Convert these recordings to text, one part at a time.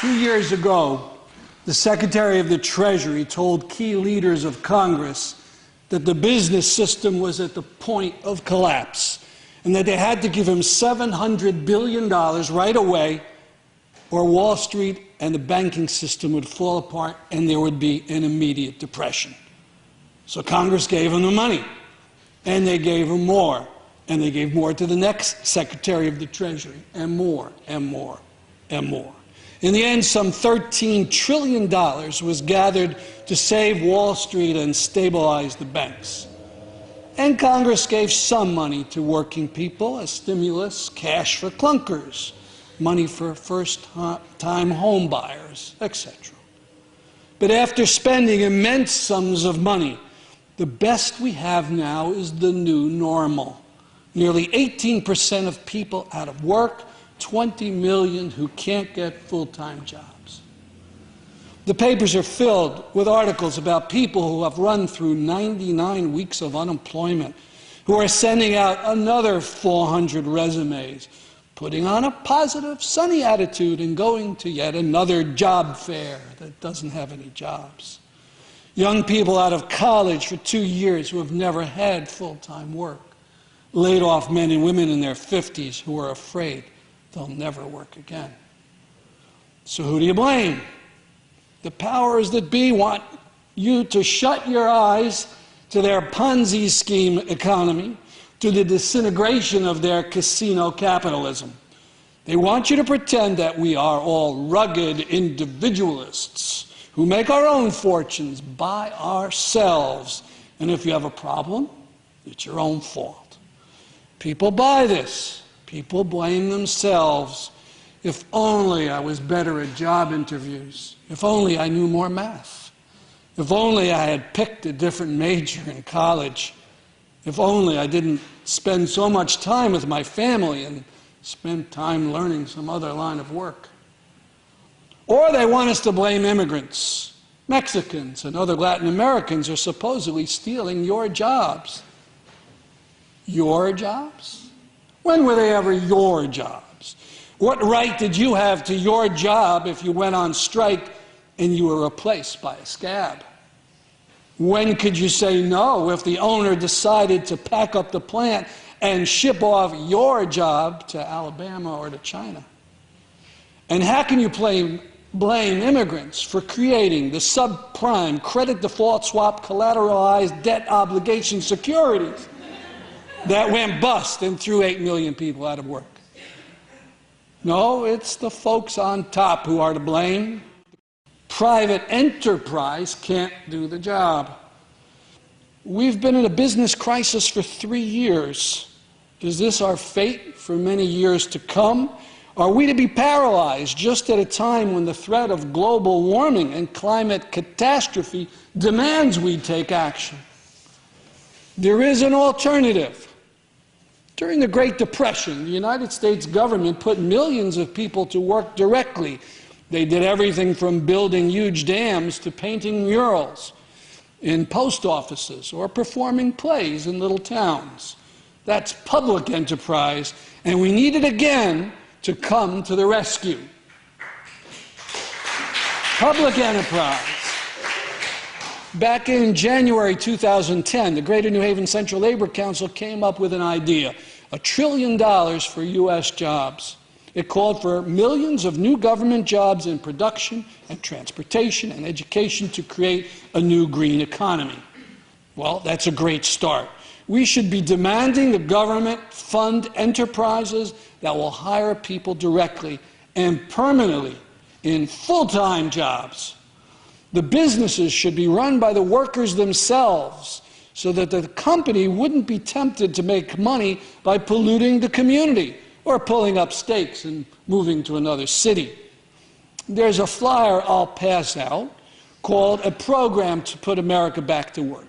2 years ago, the Secretary of the Treasury told key leaders of Congress that the business system was at the point of collapse and that they had to give him $700 billion right away or Wall Street and the banking system would fall apart and there would be an immediate depression. So Congress gave him the money, and they gave him more, and they gave more to the next Secretary of the Treasury, and more, and more, and more. In the end, some $13 trillion was gathered to save Wall Street and stabilize the banks. And Congress gave some money to working people as stimulus, cash for clunkers, money for first-time home buyers, etc. But after spending immense sums of money, the best we have now is the new normal. Nearly 18% of people out of work, 20 million who can't get full-time jobs. The papers are filled with articles about people who have run through 99 weeks of unemployment, who are sending out another 400 resumes, putting on a positive, sunny attitude and going to yet another job fair that doesn't have any jobs. Young people out of college for 2 years who have never had full-time work. Laid off men and women in their 50s who are afraid they'll never work again. So who do you blame? The powers that be want you to shut your eyes to their Ponzi scheme economy, to the disintegration of their casino capitalism. They want you to pretend that we are all rugged individualists who make our own fortunes by ourselves. And if you have a problem, it's your own fault. People buy this. People blame themselves. If only I was better at job interviews. If only I knew more math. If only I had picked a different major in college. If only I didn't spend so much time with my family and spend time learning some other line of work. Or they want us to blame immigrants. Mexicans and other Latin Americans are supposedly stealing your jobs. Your jobs? When were they ever your jobs? What right did you have to your job if you went on strike and you were replaced by a scab? When could you say no if the owner decided to pack up the plant and ship off your job to Alabama or to China? And how can you blame immigrants for creating the subprime credit default swap collateralized debt obligation securities that went bust and threw 8 million people out of work? No, it's the folks on top who are to blame. Private enterprise can't do the job. We've been in a business crisis for 3 years. Is this our fate for many years to come? Are we to be paralyzed just at a time when the threat of global warming and climate catastrophe demands we take action? There is an alternative. During the Great Depression, the United States government put millions of people to work directly. They did everything from building huge dams to painting murals in post offices or performing plays in little towns. That's public enterprise, and we need it again to come to the rescue. Public enterprise. Back in January 2010, the Greater New Haven Central Labor Council came up with an idea, $1 trillion for U.S. jobs. It called for millions of new government jobs in production and transportation and education to create a new green economy. Well, that's a great start. We should be demanding the government fund enterprises that will hire people directly and permanently in full-time jobs. The businesses should be run by the workers themselves so that the company wouldn't be tempted to make money by polluting the community or pulling up stakes and moving to another city. There's a flyer I'll pass out called A Program to Put America Back to Work.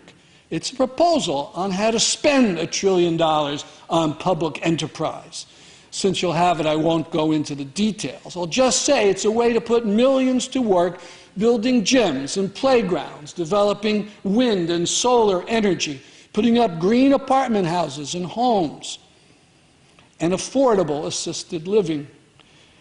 It's a proposal on how to spend $1 trillion on public enterprise. Since you'll have it, I won't go into the details. I'll just say it's a way to put millions to work building gyms and playgrounds, developing wind and solar energy, putting up green apartment houses and homes, and affordable assisted living.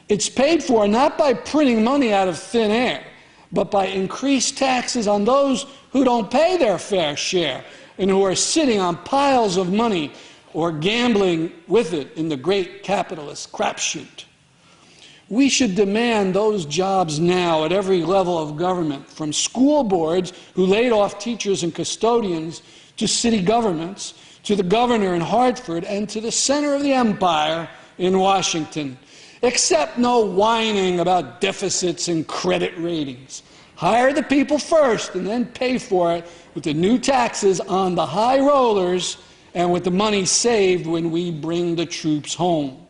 It's paid for not by printing money out of thin air, but by increased taxes on those who don't pay their fair share and who are sitting on piles of money or gambling with it in the great capitalist crapshoot. We should demand those jobs now at every level of government, from school boards who laid off teachers and custodians to city governments, to the governor in Hartford, and to the center of the empire in Washington. Accept no whining about deficits and credit ratings. Hire the people first and then pay for it with the new taxes on the high rollers and with the money saved when we bring the troops home.